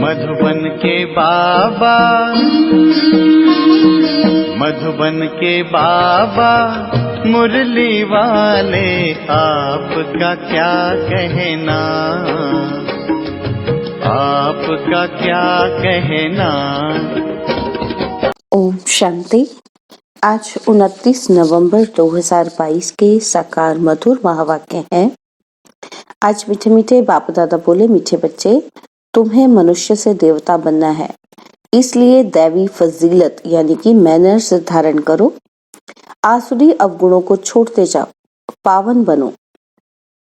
मधुबन के बाबा, मधुबन के बाबा मुरली वाले, आपका क्या कहना, आपका क्या कहना। ओम शांति। आज 29 नवंबर 2022 के साकार मधुर महावाक्य हैं। आज मीठे मीठे बाप दादा बोले, मीठे बच्चे, तुम्हें मनुष्य से देवता बनना है, इसलिए दैवी फजीलत यानी कि मैनर्स धारण करो। आसुरी अवगुणों को छोड़ते जाओ, पावन बनो।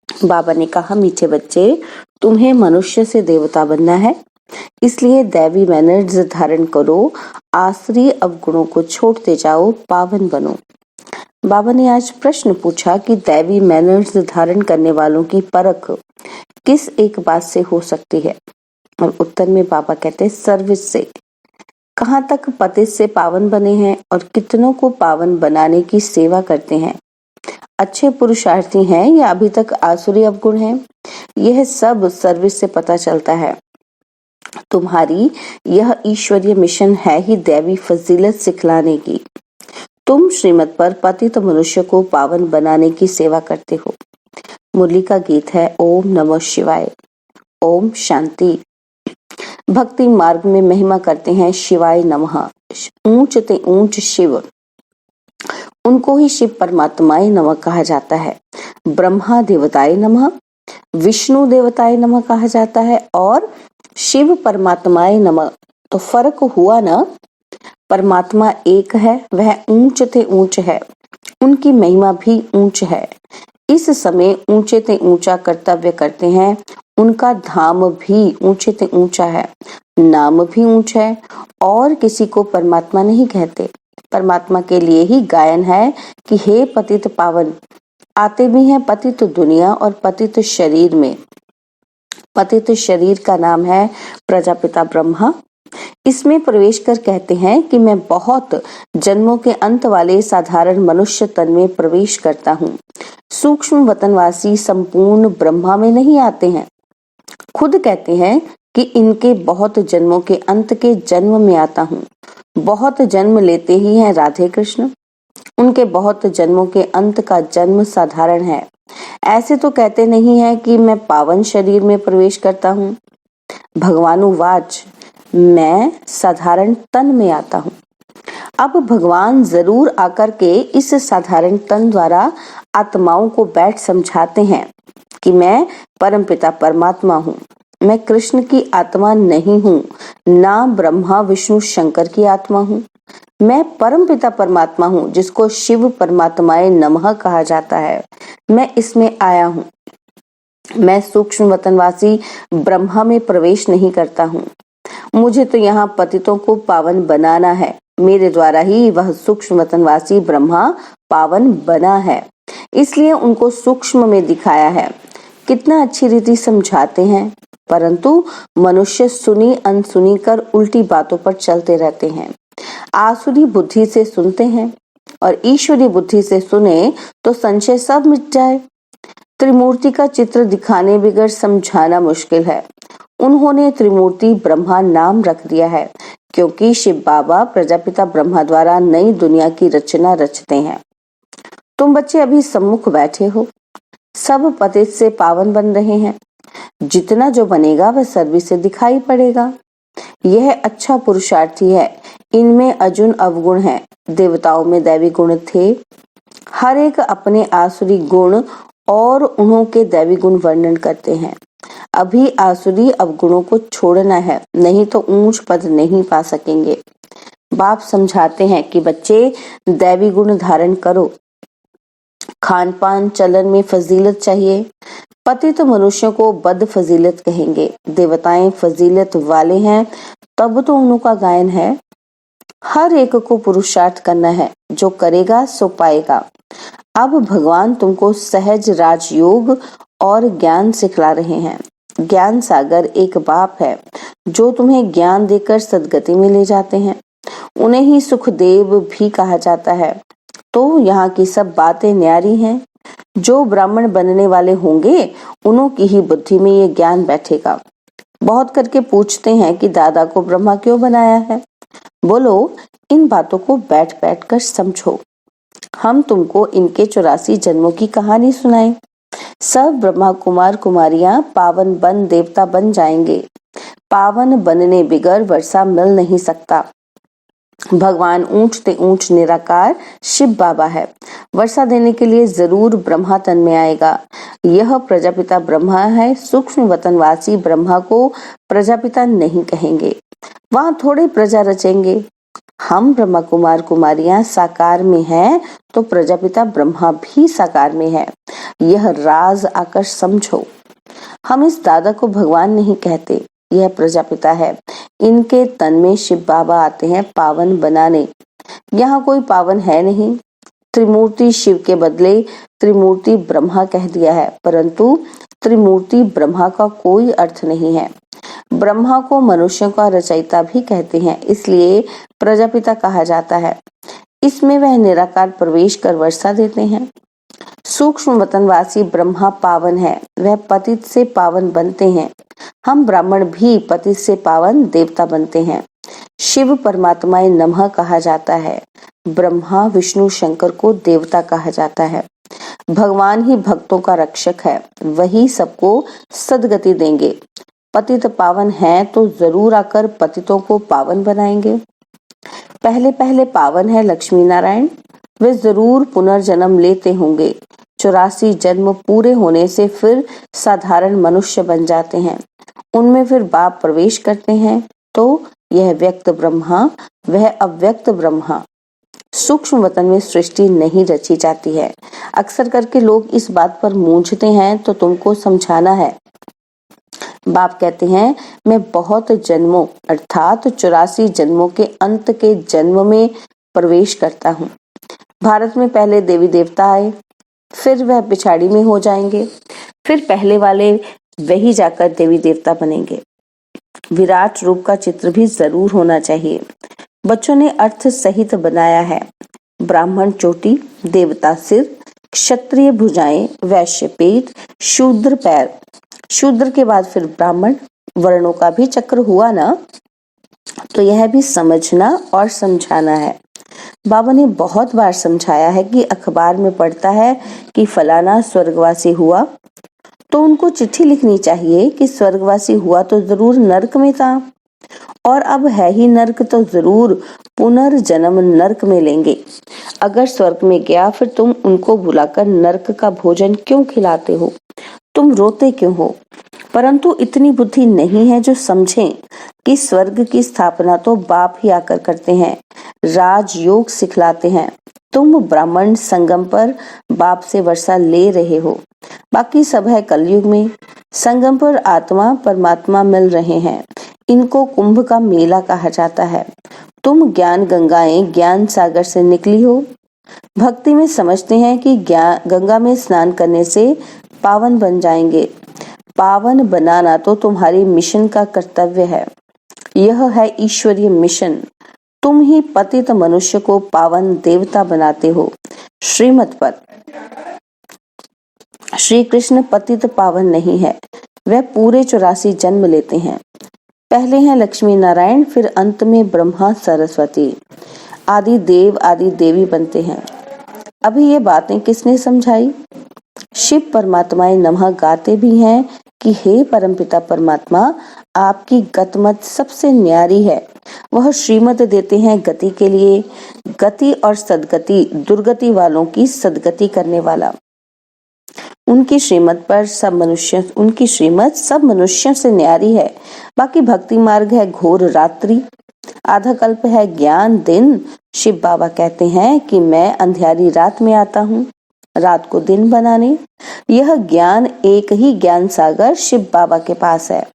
बाबा ने कहा, मीठे बच्चे, तुम्हें मनुष्य से देवता बनना है, इसलिए दैवी मैनर्स धारण करो, आसुरी अवगुणों को छोड़ते जाओ, पावन बनो। बाबा ने आज प्रश्न पूछा कि दैवी मैनर्स धारण करने वालों की परख किस एक बात से हो सकती है, और उत्तर में बाबा कहते हैं सर्विस से। कहाँ तक पति से पावन बने हैं और कितनों को पावन बनाने की सेवा करते हैं। अच्छे पुरुषार्थी हैं या अभी तक आसुरी अवगुण हैं, यह सब सर्विस से पता चलता है। तुम्हारी यह ईश्वरीय मिशन है ही दैवी फजीलत सिखलाने की। तुम श्रीमत पर पतित मनुष्य को पावन बनाने की सेवा करते हो। मुरली का गीत है ओम नमः शिवाय। ओम शांति। भक्ति मार्ग में महिमा करते हैं शिवाय नमः। ऊंच ते ऊंच शिव, उनको ही शिव परमात्माए नमः कहा जाता है। ब्रह्मा देवताए नमः, विष्णु देवताए नमः कहा जाता है, और शिव परमात्माए नमः। तो फर्क हुआ ना, परमात्मा एक है, वह ऊंच ते ऊंच है, उनकी महिमा भी ऊंच है। इस समय ऊंचे ते ऊंचा कर्तव्य करते हैं, उनका धाम भी ऊंचे ते ऊंचा है, नाम भी ऊंचा है, और किसी को परमात्मा नहीं कहते। परमात्मा के लिए ही गायन है कि हे पतित पावन। आते भी हैं पतित दुनिया और पतित शरीर में। पतित शरीर का नाम है प्रजापिता ब्रह्मा। इसमें प्रवेश कर कहते हैं कि मैं बहुत जन्मों के अंत वाले साधारण मनुष्य तन में प्रवेश करता हूँ। सूक्ष्म वतनवासी संपूर्ण ब्रह्मा में नहीं आते हैं। खुद कहते हैं कि इनके बहुत जन्मों के अंत के जन्म में आता हूँ। बहुत जन्म लेते ही हैं राधे कृष्ण, उनके बहुत जन्मों के अंत का जन्म साधारण है। ऐसे तो कहते नहीं है कि मैं पावन शरीर में प्रवेश करता हूँ। भगवानुवाच, मैं साधारण तन में आता हूँ। अब भगवान जरूर आकर के इस साधारण तन द्वारा आत्माओं को बैठ समझाते हैं कि मैं परमपिता परमात्मा हूँ। मैं कृष्ण की आत्मा नहीं हूँ, ना ब्रह्मा विष्णु शंकर की आत्मा हूँ। मैं परमपिता परमात्मा हूँ, जिसको शिव परमात्माए नमः कहा जाता है। मैं इसमें आया हूँ। मैं सूक्ष्म वतनवासी ब्रह्मा में प्रवेश नहीं करता हूँ। मुझे तो यहाँ पतितों को पावन बनाना है। मेरे द्वारा ही वह सूक्ष्म वतनवासी ब्रह्मा पावन बना है, इसलिए उनको सूक्ष्म में दिखाया है। कितना अच्छी रीति समझाते हैं, परंतु मनुष्य सुनी अनसुनी कर उल्टी बातों पर चलते रहते हैं। आसुरी बुद्धि से सुनते हैं और ईश्वरी बुद्धि से सुने तो संशय सब मिट जाए। त्रिमूर्ति का चित्र दिखाने बगैर समझाना मुश्किल है। उन्होंने त्रिमूर्ति ब्रह्मा नाम रख दिया है, क्योंकि शिव बाबा प्रजापिता ब्रह्मा द्वारा नई दुनिया की रचना रचते हैं। तुम बच्चे अभी सम्मुख बैठे हो, सब पतित से पावन बन रहे हैं। जितना जो बनेगा वह सर्विस से दिखाई पड़ेगा। यह अच्छा पुरुषार्थी है। इनमें अर्जुन अवगुण है, देवताओं में दैवी गुण थे। हर एक अपने आसुरी गुण और उन्हों के दैवी गुण वर्णन करते हैं। अभी आसुरी अवगुणों को छोड़ना है, नहीं तो ऊंच पद नहीं पा सकेंगे। बाप समझाते हैं कि बच्चे दैवी गुण धारण करो। खान पान चलन में फजीलत चाहिए। पतित मनुष्यों को बद फजीलत कहेंगे। देवताएं फजीलत वाले हैं, तब तो उनका गायन है। हर एक को पुरुषार्थ करना है, जो करेगा सो पाएगा। अब भगवान तुमको सहज राजयोग और ज्ञान सिखला रहे हैं। ज्ञान सागर एक बाप है, जो तुम्हें ज्ञान देकर सदगति में ले जाते हैं। उन्हें ही सुखदेव भी कहा जाता है। तो यहाँ की सब बातें न्यारी हैं। जो ब्राह्मण बनने वाले होंगे, उन्हों की ही बुद्धि में ये ज्ञान बैठेगा। बहुत करके पूछते हैं कि दादा को ब्रह्मा क्यों बनाया है। बोलो, इन बातों को बैठ बैठ कर समझो। हम तुमको इनके 84 जन्मों की कहानी सुनाएं। सब ब्रह्मा कुमार कुमारियां पावन बन देवता बन जाएंगे। पावन बनने बिगर वर्षा मिल नहीं सकता। भगवान ऊंचते ऊंच निराकार शिव बाबा है। वर्षा देने के लिए जरूर ब्रह्मा तन में आएगा। यह प्रजापिता ब्रह्मा है। सूक्ष्म वतनवासी ब्रह्मा को प्रजापिता नहीं कहेंगे। वहां थोड़े प्रजा रचेंगे। हम ब्रह्मा कुमार कुमारियां साकार में हैं, तो प्रजापिता ब्रह्मा भी साकार में है। यह राज आकर समझो। हम इस दादा को भगवान नहीं कहते, यह प्रजापिता है। इनके तन में शिव बाबा आते हैं पावन बनाने। यहाँ कोई पावन है नहीं। त्रिमूर्ति शिव के बदले त्रिमूर्ति ब्रह्मा कह दिया है, परंतु त्रिमूर्ति ब्रह्मा का कोई अर्थ नहीं है। ब्रह्मा को मनुष्यों का रचयिता भी कहते हैं, इसलिए प्रजापिता कहा जाता है। इसमें वह निराकार प्रवेश कर वर्षा देते हैं। सूक्ष्म वतनवासी ब्रह्मा पावन है, वह पतित से पावन बनते हैं। हम ब्राह्मण भी पतित से पावन देवता बनते हैं। शिव परमात्मा नमः कहा जाता है। ब्रह्मा विष्णु शंकर को देवता कहा जाता है। भगवान ही भक्तों का रक्षक है, वही सबको सदगति देंगे। पतित पावन हैं तो जरूर आकर पतितों को पावन बनाएंगे। पहले पहले पावन है लक्ष्मी नारायण, वे जरूर पुनर्जन्म लेते होंगे। 84 जन्म पूरे होने से फिर साधारण मनुष्य बन जाते हैं। उनमें फिर बाप प्रवेश करते हैं, तो यह व्यक्त ब्रह्मा, वह अव्यक्त ब्रह्मा। सूक्ष्म वतन में सृष्टि नहीं रची जाती है। अक्सर करके लोग इस बात पर मूंझते हैं, तो तुमको समझाना है। बाप कहते हैं, मैं बहुत जन्मों अर्थात 84 जन्मों के अंत के जन्म में प्रवेश करता हूँ। भारत में पहले देवी देवता आए, फिर वह पिछाड़ी में हो जाएंगे, फिर पहले वाले वही जाकर देवी देवता बनेंगे। विराट रूप का चित्र भी जरूर होना चाहिए। बच्चों ने अर्थ सहित बनाया है। ब्राह्मण चोटी, देवता सिर, क्षत्रिय भुजाएं, वैश्य पेट, शूद्र पैर। शूद्र के बाद फिर ब्राह्मण। वर्णों का भी चक्र हुआ ना, तो यह भी समझना और समझाना है। बाबा ने बहुत बार समझाया है कि अखबार में पढ़ता है कि फलाना स्वर्गवासी हुआ, तो उनको चिट्ठी लिखनी चाहिए कि स्वर्गवासी हुआ तो जरूर नरक में था, और अब है ही नरक तो जरूर पुनर्जन्म नरक में लेंगे। अगर स्वर्ग में गया फिर तुम उनको बुलाकर नरक का भोजन क्यों खिलाते हो? तुम रोते क्यों हो? परंतु इतनी बुद्धि नहीं है जो समझें कि स्वर्ग की स्थापना तो बाप ही आकर करते हैं, राजयोग सिखलाते हैं। तुम ब्राह्मण संगम पर बाप से वर्षा ले रहे हो, बाकी सब है कलयुग में। संगम पर आत्मा परमात्मा मिल रहे हैं। इनको कुंभ का मेला कहा जाता है। तुम ज्ञान गंगाएं ज्ञान सागर से निकली हो। भक्ति में समझते हैं कि गंगा में स्नान करने से पावन बन जाएंगे। पावन बनाना तो तुम्हारी मिशन का कर्तव्य है। यह है ईश्वरीय मिशन। तुम ही पतित मनुष्य को पावन देवता बनाते हो। श्रीमत पर श्री कृष्ण पतित पावन नहीं है, वह पूरे 84 जन्म लेते हैं। पहले हैं लक्ष्मी नारायण, फिर अंत में ब्रह्मा सरस्वती, आदि देव आदि देवी बनते हैं। अभी ये बातें किसने समझाई? शिव परमात्मा नमः गाते भी हैं कि हे परमपिता परमात्मा, आपकी गतमत सबसे न्यारी है। वह श्रीमत देते हैं गति के लिए। गति और सदगति, दुर्गति वालों की सदगति करने वाला। उनकी श्रीमत सब मनुष्यों से न्यारी है। बाकी भक्ति मार्ग है घोर रात्रि, आधा कल्प है ज्ञान दिन। शिव बाबा कहते हैं कि मैं अंधियारी रात में आता हूँ, रात को दिन बनाने। यह ज्ञान एक ही ज्ञान सागर शिव बाबा के पास है।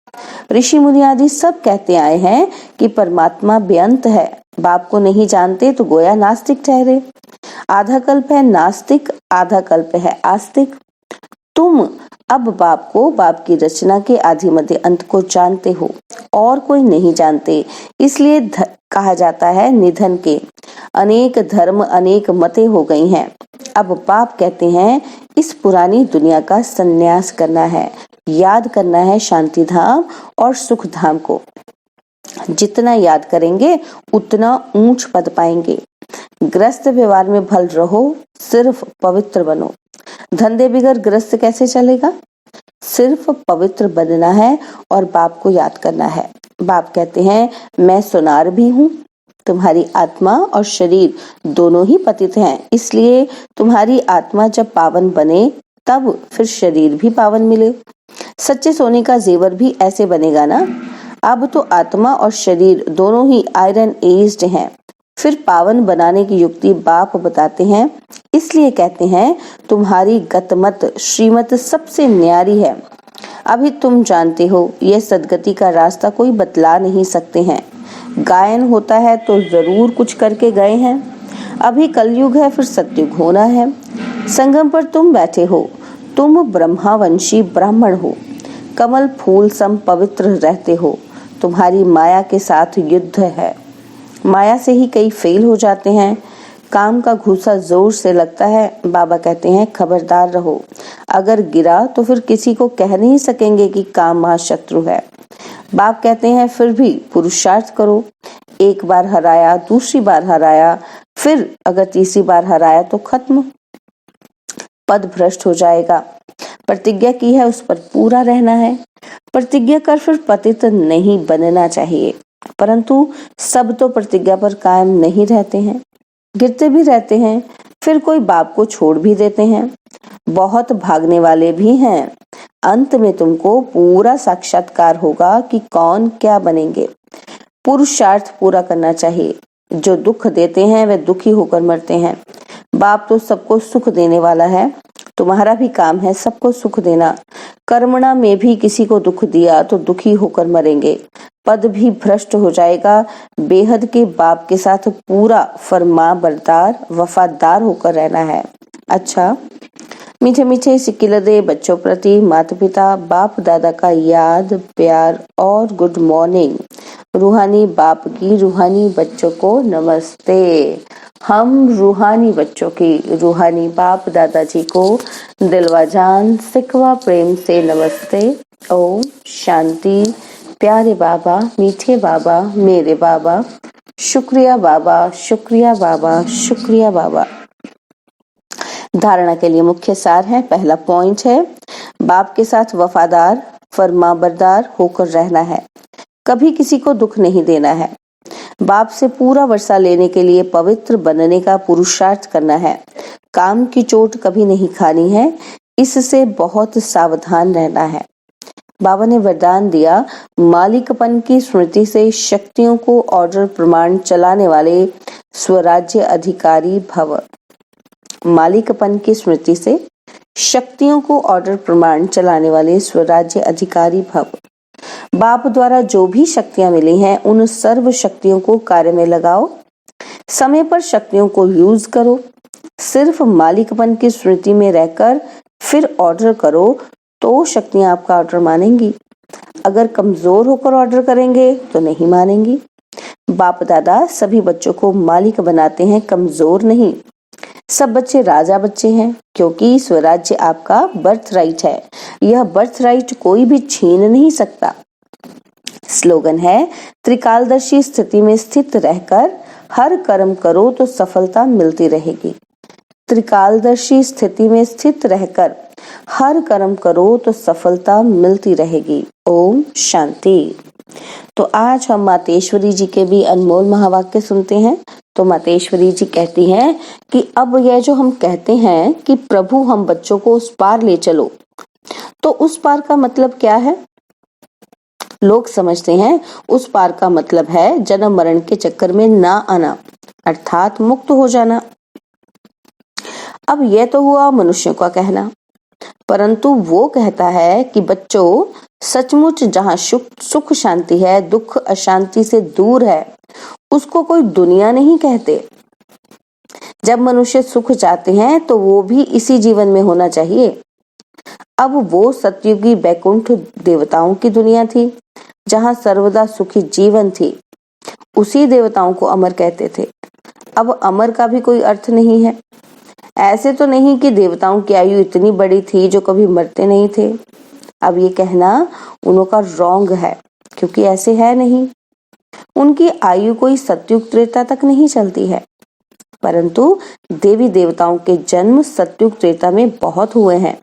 ऋषि मुनि आदि सब कहते आए हैं कि परमात्मा बेअंत है। बाप को नहीं जानते तो गोया नास्तिक ठहरे। आधा कल्प है नास्तिक, आधा कल्प है आस्तिक। तुम अब बाप को, बाप की रचना के आदि मध्य अंत को जानते हो, और कोई नहीं जानते। इसलिए कहा जाता है निधन के अनेक धर्म अनेक मतें हो गई हैं। अब बाप कहते हैं इस पुरानी दुनिया का संन्यास करना है, याद करना है शांति धाम और सुख धाम को। जितना याद करेंगे उतना ऊंच पद पाएंगे। ग्रस्त व्यवहार में भल रहो, सिर्फ पवित्र बनो। धंधे बिगड़ ग्रस्त कैसे चलेगा? सिर्फ पवित्र बनना है और बाप को याद करना है। बाप कहते हैं, मैं सुनार भी हूँ। तुम्हारी आत्मा और शरीर दोनों ही पतित हैं, इसलिए तुम्हारी आत्मा जब पावन बने तब फिर शरीर भी पावन मिले। सच्चे सोने का जेवर भी ऐसे बनेगा ना। अब तो आत्मा और शरीर दोनों ही आयरन एज्ड हैं। फिर पावन बनाने की युक्ति बाप बताते हैं, इसलिए कहते हैं तुम्हारी गतमत श्रीमत सबसे न्यारी है। अभी तुम जानते हो यह सदगति का रास्ता कोई बतला नहीं सकते हैं। गायन होता है तो जरूर कुछ करके गए हैं। अभी कलयुग है, फिर सतयुग होना है। संगम पर तुम बैठे हो, तुम ब्रह्मावंशी ब्राह्मण हो। कमल फूल सम पवित्र रहते हो। तुम्हारी माया के साथ युद्ध है। माया से ही कई फेल हो जाते हैं। काम का घूसा जोर से लगता है। बाबा कहते हैं खबरदार रहो, अगर गिरा तो फिर किसी को कह नहीं सकेंगे कि काम महाशत्रु है। बाप कहते हैं फिर भी पुरुषार्थ करो। एक बार हराया, दूसरी बार हराया, फिर अगर तीसरी बार हराया तो खत्म, पद भ्रष्ट हो जाएगा। प्रतिज्ञा की है उस पर पूरा रहना है। प्रतिज्ञा कर फिर पतित नहीं बनना चाहिए, परंतु सब तो प्रतिज्ञा पर कायम नहीं रहते हैं, गिरते भी रहते हैं, फिर कोई बाप को छोड़ भी देते हैं। बहुत भागने वाले भी हैं। अंत में तुमको पूरा साक्षात्कार होगा कि कौन क्या बनेंगे। पुरुषार्थ पूरा करना चाहिए। जो दुख देते हैं वे दुखी होकर मरते हैं। बाप तो सबको सुख देने वाला है। तुम्हारा भी काम है सबको सुख देना। कर्मणा में भी किसी को दुख दिया तो दुखी होकर मरेंगे। पद भी भ्रष्ट हो जाएगा। बेहद के बाप के साथ पूरा फर्मा बरदार वफादार होकर रहना है। अच्छा, मीठे मीठे सिक्किलदे बच्चों प्रति माता पिता बाप दादा का याद प्यार और गुड मॉर्निंग। रूहानी बाप की रूहानी बच्चों को नमस्ते। हम रूहानी बच्चों की रूहानी बाप दादाजी को दिलवा जान सिकवा प्रेम से नमस्ते। ओम शांति। प्यारे बाबा, मीठे बाबा, मेरे बाबा, शुक्रिया बाबा, शुक्रिया बाबा, शुक्रिया बाबा। धारणा के लिए मुख्य सार है। पहला पॉइंट है, बाप के साथ वफादार फरमाबरदार होकर रहना है। कभी किसी को दुख नहीं देना है। बाप से पूरा वर्षा लेने के लिए पवित्र बनने का पुरुषार्थ करना है। काम की चोट कभी नहीं खानी है, इससे बहुत सावधान रहना है। बाबा ने वरदान दिया, मालिकपन की स्मृति से शक्तियों को ऑर्डर प्रमाण चलाने वाले स्वराज्य अधिकारी भव। मालिकपन की स्मृति से शक्तियों को ऑर्डर प्रमाण चलाने वाले स्वराज्य अधिकारी भव। बाप द्वारा जो भी शक्तियां मिली हैं उन सर्व शक्तियों को कार्य में लगाओ। समय पर शक्तियों को यूज करो। सिर्फ मालिकपन की स्मृति में रहकर फिर ऑर्डर करो तो शक्तियां आपका ऑर्डर मानेंगी। अगर कमजोर होकर ऑर्डर करेंगे तो नहीं मानेंगी। बाप दादा सभी बच्चों को मालिक बनाते हैं, कमजोर नहीं। सब बच्चे राजा बच्चे हैं, क्योंकि स्वराज्य आपका बर्थ राइट है। यह बर्थ राइट कोई भी छीन नहीं सकता। स्लोगन है, त्रिकालदर्शी स्थिति में स्थित रहकर हर कर्म करो तो सफलता मिलती रहेगी। त्रिकालदर्शी स्थिति में स्थित रहकर हर कर्म करो तो सफलता मिलती रहेगी। ओम शांति। तो आज हम मातेश्वरी जी के भी अनमोल महावाक्य सुनते हैं। तो मातेश्वरी जी कहती हैं कि अब यह जो हम कहते हैं कि प्रभु हम बच्चों को उस पार ले चलो, तो उस पार का मतलब क्या है? लोग समझते हैं उस पार का मतलब है जन्म मरण के चक्कर में ना आना, अर्थात मुक्त हो जाना। अब यह तो हुआ मनुष्यों का कहना, परंतु वो कहता है कि बच्चों सचमुच जहाँ सुख शांति है, दुख अशांति से दूर है, उसको कोई दुनिया नहीं कहते। जब मनुष्य सुख चाहते हैं तो वो भी इसी जीवन में होना चाहिए। अब वो सतयुगी बैकुंठ देवताओं की दुनिया थी, जहाँ सर्वदा सुखी जीवन थी। उसी देवताओं को अमर कहते थे। अब अमर का भी कोई अर्थ नहीं है। ऐसे तो नहीं कि देवताओं की आयु इतनी बड़ी थी जो कभी मरते नहीं थे। अब ये कहना उनका रॉन्ग है, क्योंकि ऐसे है नहीं। उनकी आयु कोई सतयुग त्रेता तक नहीं चलती है, परंतु देवी देवताओं के जन्म सतयुग त्रेता में बहुत हुए हैं।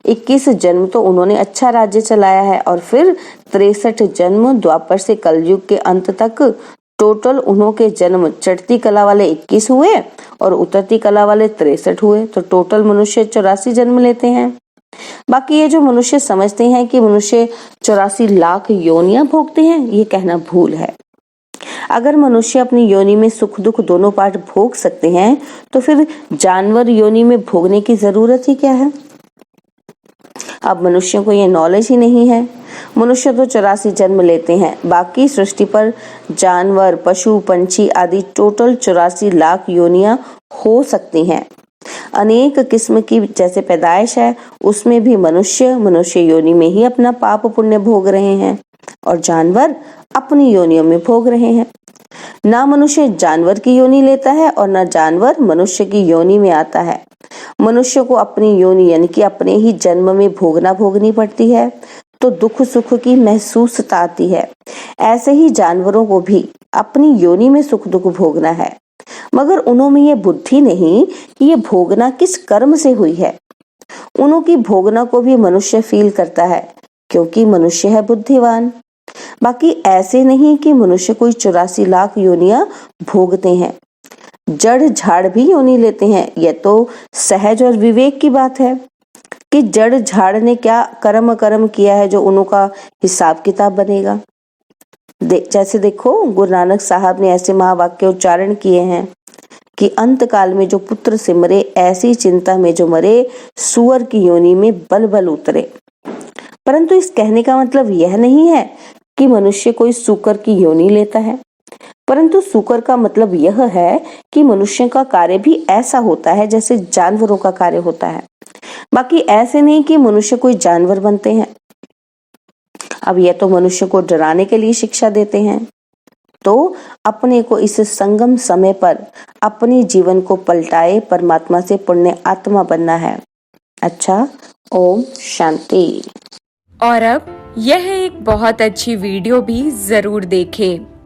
21 जन्म तो उन्होंने अच्छा राज्य चलाया है, और फिर 63 जन्म द्वापर से कलयुग के अंत तक। टोटल उन्होंने जन्म चढ़ती कला वाले 21 हुए और उतरती कला वाले 63 हुए, तो टोटल मनुष्य 84 जन्म लेते हैं। बाकी ये जो मनुष्य समझते हैं कि मनुष्य 84 लाख योनियां भोगते हैं, ये कहना भूल है। अगर मनुष्य अपनी योनि में सुख दुख दोनों पार्ट भोग सकते हैं, तो फिर जानवर योनि में भोगने की जरूरत ही क्या है। अब मनुष्यों को ये नॉलेज ही नहीं है। मनुष्य तो 84 जन्म लेते हैं, बाकी सृष्टि पर जानवर, पशु, पंछी आदि टोटल 84 लाख योनियां हो सकती हैं। अनेक किस्म की जैसे पैदाइश है, उसमें भी मनुष्य योनि में ही अपना पाप पुण्य भोग रहे हैं, और जानवर अपनी योनियों में भोग रहे हैं। ना मनुष्य जानवर की योनि लेता है और ना जानवर मनुष्य की योनि में आता है। मनुष्य को अपनी योनि यानी कि अपने ही जन्म में भोगनी पड़ती है, तो दुख सुख की महसूसता आती है। ऐसे ही जानवरों को भी अपनी योनि में सुख दुख भोगना है, मगर उन्होंने ये बुद्धि नहीं कि ये भोगना किस कर्म से हुई है। उनकी भोगना को भी मनुष्य फील करता है, क्योंकि मनुष्य है बुद्धिवान। बाकी ऐसे नहीं कि मनुष्य कोई 84 लाख योनियां भोगते हैं। जड़ झाड़ भी योनि लेते हैं। यह तो सहज और विवेक की बात है कि जड़ झाड़ ने क्या कर्म किया है जो उनका हिसाब किताब बनेगा। जैसे देखो, गुरु नानक साहब ने ऐसे महावाक्य उच्चारण किए हैं कि अंत काल में जो पुत्र सिमरे, ऐसी चिंता में जो मरे, सुअर की योनि में बल बल उतरे। परंतु इस कहने का मतलब यह नहीं है कि मनुष्य कोई सूकर की योनि लेता है, परंतु सूकर का मतलब यह है कि मनुष्य का कार्य भी ऐसा होता है जैसे जानवरों का कार्य होता है। बाकी ऐसे नहीं कि मनुष्य कोई जानवर बनते हैं। अब यह तो मनुष्य को डराने के लिए शिक्षा देते हैं, तो अपने को इस संगम समय पर अपने जीवन को पलटाए परमात्मा से पुण्य आत्मा बनना है। अच्छा, ओम शांति। और अब यह एक बहुत अच्छी वीडियो भी जरूर देखें।